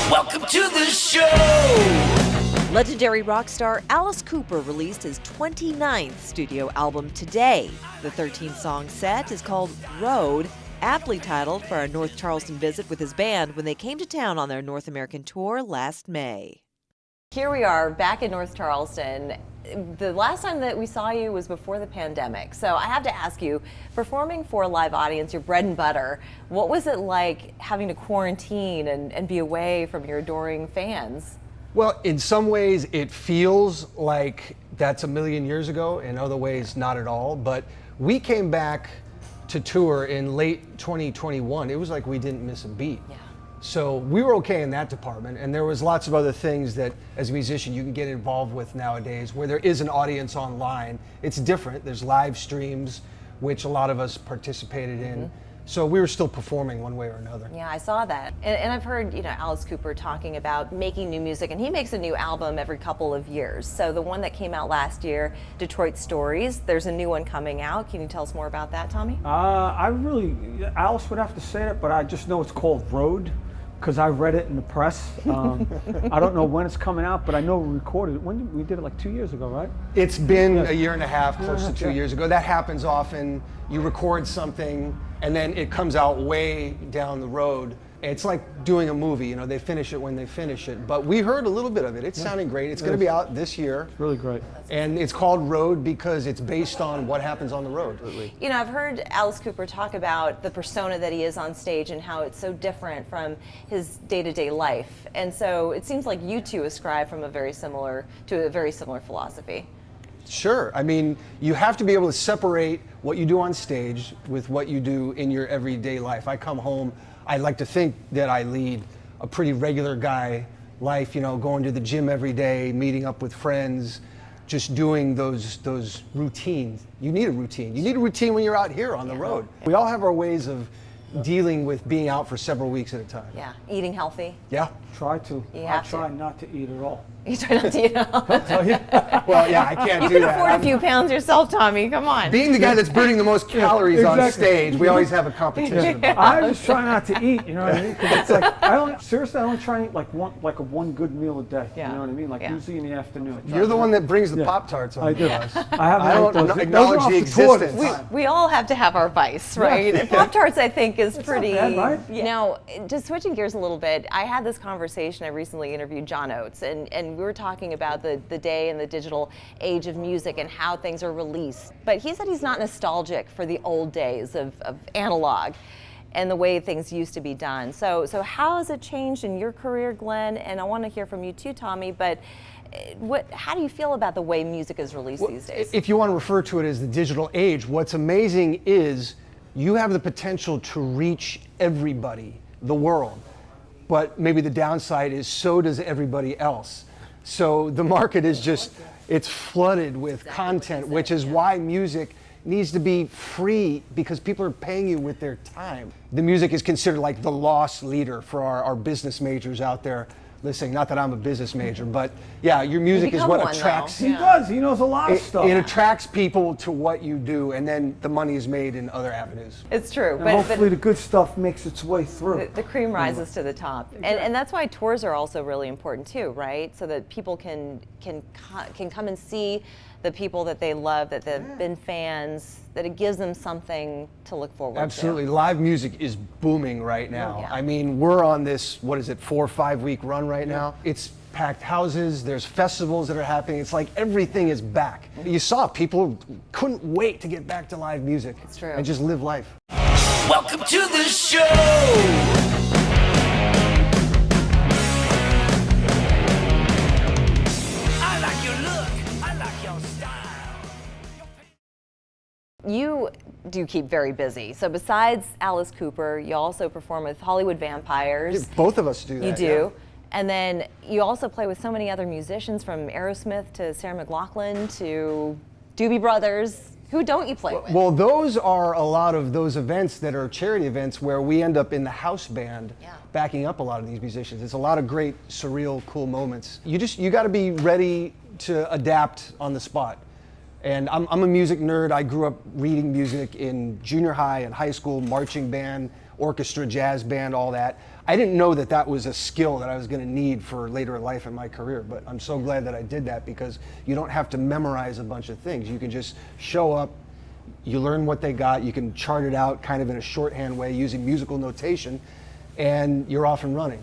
Welcome to the show! Legendary rock star Alice Cooper released his 29th studio album today. The 13-song set is called Road, aptly titled for a North Charleston visit with his band when they came to town on their North American tour last May. Here we are back in North Charleston. The last time that we saw you was before the pandemic. So I have to ask you, performing for a live audience, your bread and butter, what was it like having to quarantine and be away from your adoring fans? Well, in some ways it feels like that's a million years ago, in other ways not at all. But we came back to tour in late 2021. It was like we didn't miss a beat. Yeah. So we were okay in that department, and there was lots of other things that as a musician you can get involved with nowadays where there is an audience online. It's different. There's live streams, which a lot of us participated in. So we were still performing one way or another. Yeah, I saw that. And I've heard, Alice Cooper talking about making new music, and he makes a new album every couple of years. So the one that came out last year, Detroit Stories, there's a new one coming out. Can you tell us more about that, Tommy? Alice would have to say it, but I just know it's called Road, because I read it in the press. I don't know when it's coming out, but I know we recorded it. We did it like 2 years ago, right? It's been a year and a half, close to 2 years ago. That happens often. You record something and then it comes out way down the road. It's like doing a movie, they finish it when they finish it. But we heard a little bit of it. It's sounding great. It's going to be out this year. It's really great. And it's called Road because it's based on what happens on the road. I've heard Alice Cooper talk about the persona that he is on stage and how it's so different from his day-to-day life. And so it seems like you two ascribe to a very similar philosophy. Sure. I mean, you have to be able to separate what you do on stage with what you do in your everyday life. I come home, I like to think that I lead a pretty regular guy life, going to the gym every day, meeting up with friends, just doing those routines. You need a routine. You need a routine when you're out here on the road. We all have our ways of dealing with being out for several weeks at a time. Yeah, eating healthy. Yeah. Try to. I try not to eat at all. You try not to eat at all. Well, yeah, I can't do that. You can afford a few pounds yourself, Tommy. Come on. Being the guy that's burning the most calories on stage, we always have a competition. I just try not to eat, you know what I mean? Because it's like I only try and eat like one good meal a day. Yeah. You know what I mean? Like usually in the afternoon. You're the one that brings the Pop-Tarts on. I do. I don't acknowledge the existence. We all have to have our vice, right? Yeah. Pop-Tarts, I think, is pretty. Not bad, right? Yeah. Now, just switching gears a little bit, I had this conversation. I recently interviewed John Oates, and we were talking about the day and the digital age of music and how things are released. But he said he's not nostalgic for the old days of analog and the way things used to be done. So how has it changed in your career, Glenn? And I want to hear from you too, Tommy, but how do you feel about the way music is released these days? If you want to refer to it as the digital age, what's amazing is you have the potential to reach everybody, the world. But maybe the downside is so does everybody else. So the market is it's flooded with content, which is why music needs to be free because people are paying you with their time. The music is considered like the loss leader for our business majors out there listening. Not that I'm a business major, but yeah, your music is what attracts. He does. He knows a lot of stuff. It attracts people to what you do, and then the money is made in other avenues. It's true. But hopefully the good stuff makes its way through. The cream rises to the top. Exactly. And that's why tours are also really important too, right? So that people can come and see the people that they love, that they've been fans, that it gives them something to look forward to. Absolutely. Live music is booming right now. Yeah. I mean, we're on this, 4 or 5 week run right now. It's packed houses, there's festivals that are happening. It's like everything is back. You saw people couldn't wait to get back to live music. It's true. And just live life. Welcome to the show! You do keep very busy. So besides Alice Cooper, you also perform with Hollywood Vampires. Both of us do that. You do. Yeah. And then you also play with so many other musicians, from Aerosmith to Sarah McLachlan to Doobie Brothers. Who don't you play with? Well, those are a lot of those events that are charity events where we end up in the house band backing up a lot of these musicians. It's a lot of great, surreal, cool moments. You got to be ready to adapt on the spot. And I'm a music nerd. I grew up reading music in junior high and high school, marching band, orchestra, jazz band, all that. I didn't know that that was a skill that I was going to need for later in life in my career, but I'm so glad that I did that, because you don't have to memorize a bunch of things. You can just show up, you learn what they got, you can chart it out kind of in a shorthand way using musical notation, and you're off and running.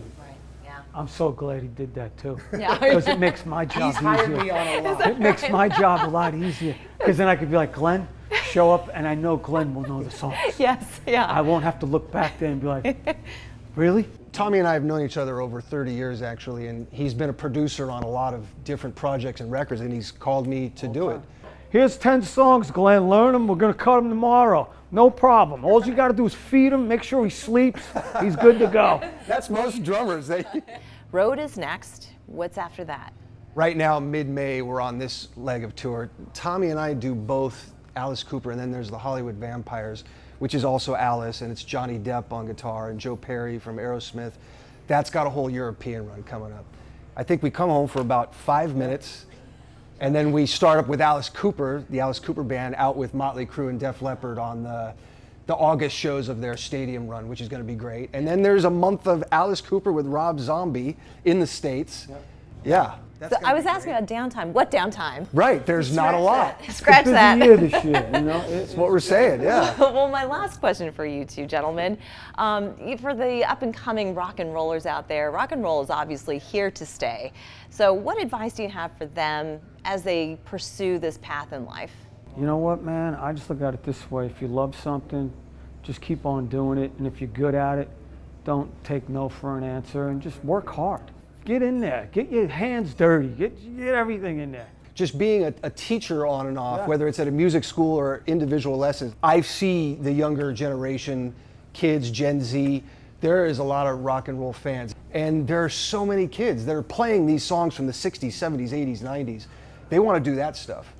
I'm so glad he did that too. Yeah. Because it makes my job He's hired easier. me on a lot. It makes my job a lot easier. Because then I could be like, Glenn, show up, and I know Glenn will know the songs. Yes, yeah. I won't have to look back there and be like, really? Tommy and I have known each other over 30 years actually, and he's been a producer on a lot of different projects and records, and he's called me to do it. Here's 10 songs, Glenn. Learn them. We're going to cut them tomorrow. No problem. All you got to do is feed him, make sure he sleeps. He's good to go. That's most drummers. Road is next. What's after that? Right now, mid-May, we're on this leg of tour. Tommy and I do both Alice Cooper, and then there's the Hollywood Vampires, which is also Alice, and it's Johnny Depp on guitar and Joe Perry from Aerosmith. That's got a whole European run coming up. I think we come home for about 5 minutes, and then we start up with Alice Cooper, the Alice Cooper Band, out with Motley Crue and Def Leppard on the August shows of their stadium run, which is going to be great. And then there's a month of Alice Cooper with Rob Zombie in the States. Yeah. So I was asking about downtime. What downtime? Right, there's not a lot. Scratch that. Busy year this year, you know. That's what we're saying, yeah. Well, my last question for you two gentlemen. For the up and coming rock and rollers out there, rock and roll is obviously here to stay. So what advice do you have for them as they pursue this path in life? You know what, man? I just look at it this way. If you love something, just keep on doing it. And if you're good at it, don't take no for an answer, and just work hard. Get in there. Get your hands dirty. Get everything in there. Just being a teacher on and off, whether it's at a music school or individual lessons, I see the younger generation, kids, Gen Z, there is a lot of rock and roll fans. And there are so many kids that are playing these songs from the 60s, 70s, 80s, 90s. They want to do that stuff.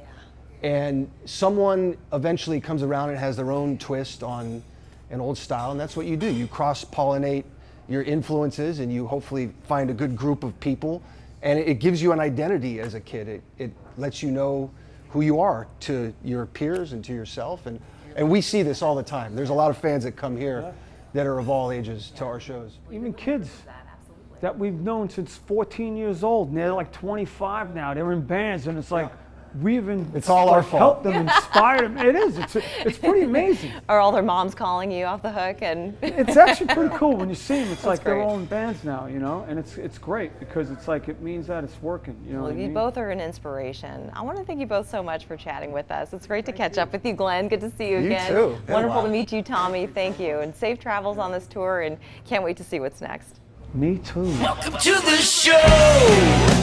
And someone eventually comes around and has their own twist on an old style, and that's what you do. You cross-pollinate your influences, and you hopefully find a good group of people, and it gives you an identity as a kid. It lets you know who you are to your peers and to yourself, and we see this all the time. There's a lot of fans that come here that are of all ages to our shows. Even kids that we've known since 14 years old, and they're like 25 now. They're in bands, and it's like, it's all our fault. Helped them, inspired them. It is. It's pretty amazing. Are all their moms calling you off the hook? And it's actually pretty cool when you see them. It's That's like they're great. all in bands now, you know, and it's great because it's like it means that it's working. You know Well, what I you mean? both are an inspiration. I want to thank you both so much for chatting with us. It's great to catch up with you, Glenn. Good to see you again. too. Been a Wonderful to while. meet you, Tommy. Thank you. And safe travels on this tour, and can't wait to see what's next. Me too. Welcome to the show.